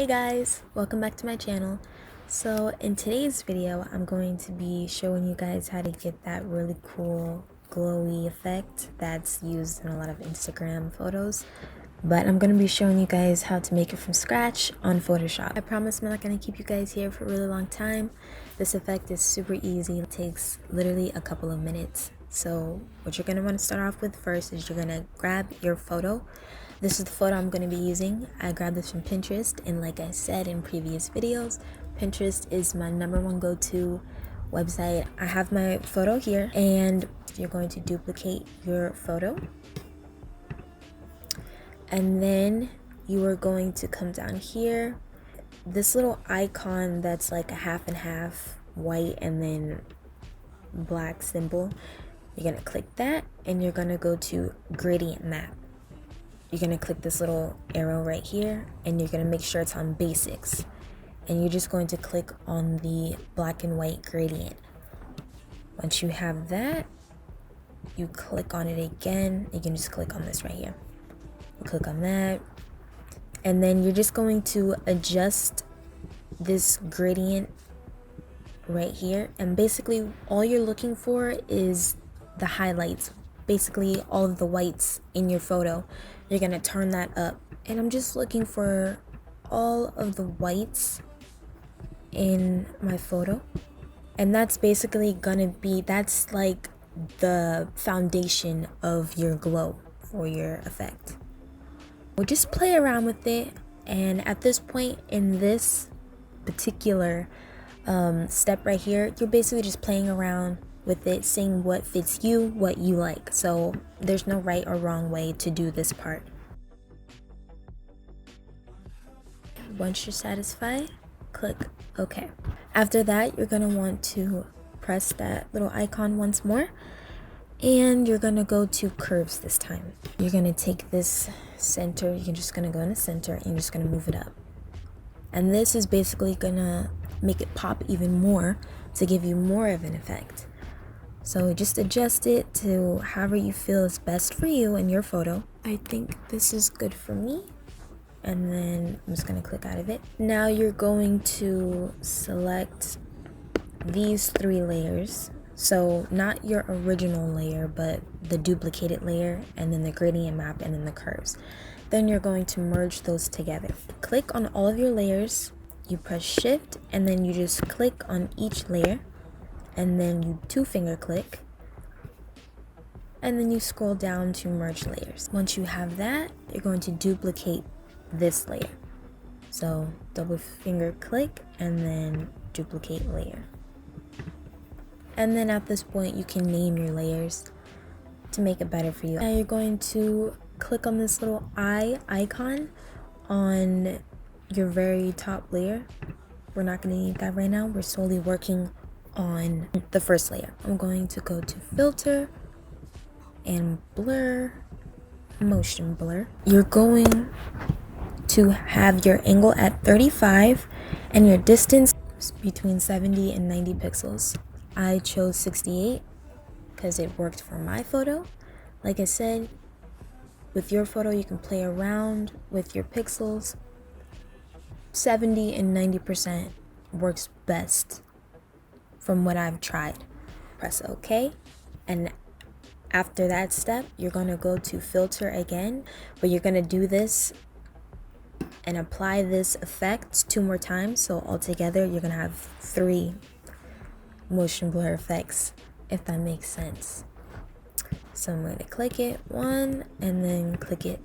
Hey guys, welcome back to my channel. So in today's video, I'm going to be showing you guys how to get that really cool glowy effect that's used in a lot of Instagram photos. But I'm going to be showing you guys how to make it from scratch on Photoshop. I promise I'm not going to keep you guys here for a really long time. This effect is super easy. It takes literally a couple of minutes. So what you're going to want to start off with first is you're going to grab your photo. This is the photo I'm going to be using. I grabbed this from Pinterest, and like I said in previous videos, Pinterest is my #1 go-to website. I have my photo here, and you're going to duplicate your photo. And then you are going to come down here. This little icon that's like a half and half white and then black symbol, you're going to click that, and you're going to go to gradient map. You're going to click this little arrow right here, and you're going to make sure it's on basics. And you're just going to click on the black and white gradient. Once you have that, you click on it again. You can just click on this right here. You click on that. And then you're just going to adjust this gradient right here. And basically all you're looking for is the highlights. Basically all of the whites in your photo. You're going to turn that up. And I'm just looking for all of the whites in my photo. And that's basically gonna be, that's like the foundation of your glow for your effect. We'll just play around with it. And at this point in this particular step right here, you're basically just playing around with it, seeing what fits you, what you like. So there's no right or wrong way to do this part. Once you're satisfied, click OK. After that, you're going to want to press that little icon once more, and you're going to go to curves this time. You're going to take this center, you're just going to go in the center, and you're just going to move it up. And this is basically going to make it pop even more to give you more of an effect. So just adjust it to however you feel is best for you in your photo. I think this is good for me. And then I'm just going to click out of it. Now you're going to select these 3 layers. So not your original layer, but the duplicated layer, and then the gradient map, and then the curves. Then you're going to merge those together. Click on all of your layers. You press shift, and then you just click on each layer. And then you 2-finger click, and then you scroll down to merge layers. Once you have that, you're going to duplicate this layer. So double finger click and then duplicate layer. And then at this point you can name your layers to make it better for you. Now you're going to click on this little eye icon on your very top layer. We're not going to need that right now. We're solely working on the first layer. I'm going to go to filter and blur, motion blur. You're going to have your angle at 35 and your distance between 70 and 90 pixels. I chose 68 because it worked for my photo. Like I said, with your photo you can play around with your pixels. 70 and 90% works best from what I've tried. Press OK, and after that step you're going to go to filter again, but you're going to do this and apply this effect 2 more times. So altogether you're gonna have 3 motion blur effects, if that makes sense. So I'm going to click it 1 and then click it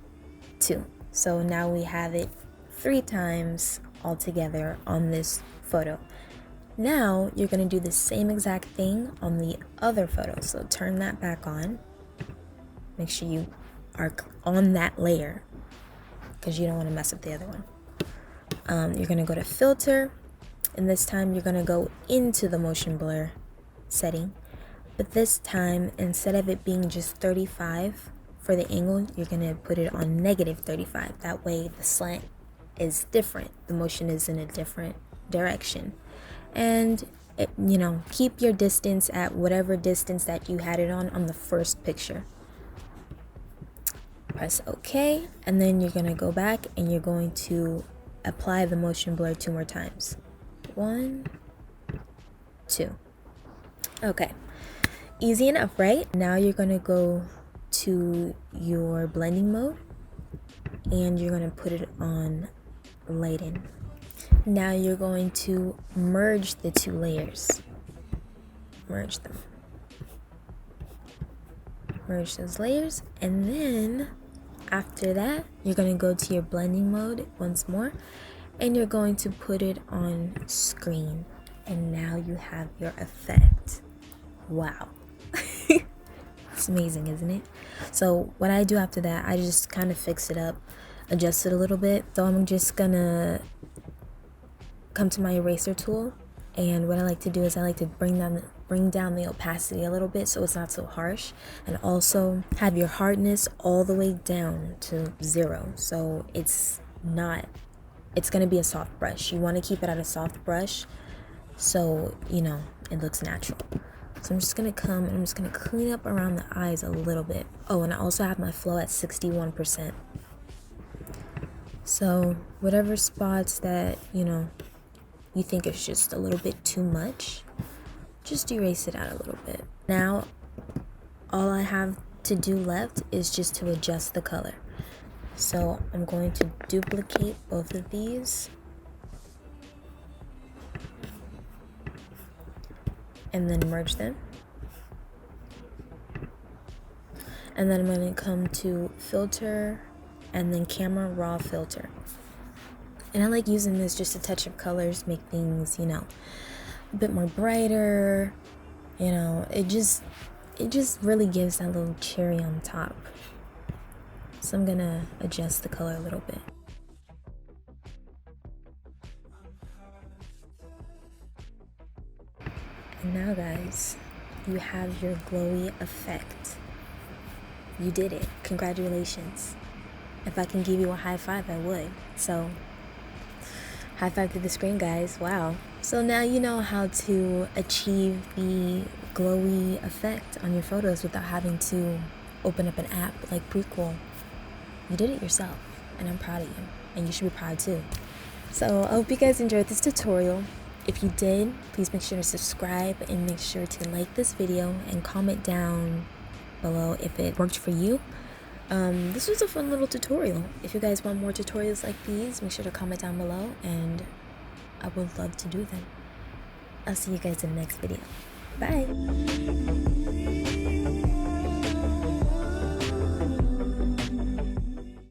2. So now we have it 3 times altogether on this photo. Now you're going to do the same exact thing on the other photo. So turn that back on. Make sure you are on that layer, because you don't want to mess up the other one. You're going to go to filter, and this time you're going to go into the motion blur setting. But this time, instead of it being just 35 for the angle, you're going to put it on -35. That way the slant is different. The motion is in a different direction. And keep your distance at whatever distance that you had it on the first picture. Press OK, and then you're going to go back and you're going to apply the motion blur 2 more times. 1, 2. Okay, easy enough, right? Now you're gonna go to your blending mode and you're gonna put it on lighten. Now you're going to merge the 2 layers. Merge them. Merge those layers, and then after that you're going to go to your blending mode once more and you're going to put it on screen, and now you have your effect. Wow. It's amazing, isn't it? So what I do after that, I just kind of fix it up, adjust it a little bit. So I'm just gonna come to my eraser tool, and what I like to do is I like to bring down the opacity a little bit so it's not so harsh, and also have your hardness all the way down to 0, so it's gonna be a soft brush. You want to keep it at a soft brush so you know it looks natural. So I'm just gonna come and I'm just gonna clean up around the eyes a little bit. Oh, and I also have my flow at 61%. So whatever spots that you think it's just a little bit too much, just erase it out a little bit. Now all I have to do left is just to adjust the color. So I'm going to duplicate both of these and then merge them, and then I'm going to come to filter and then camera raw filter. And I like using this just to touch up colors, make things, a bit more brighter. It just really gives that little cherry on top. So I'm gonna adjust the color a little bit. And now guys, you have your glowy effect. You did it. Congratulations. If I can give you a high five, I would. So high five to the screen, guys. Wow. So now you know how to achieve the glowy effect on your photos without having to open up an app like Prequel. You did it yourself, and I'm proud of you, and you should be proud too. So I hope you guys enjoyed this tutorial. If you did, please make sure to subscribe and make sure to like this video and comment down below if it worked for you. This was a fun little tutorial. If you guys want more tutorials like these, make sure to comment down below and I would love to do them. I'll see you guys in the next video. Bye!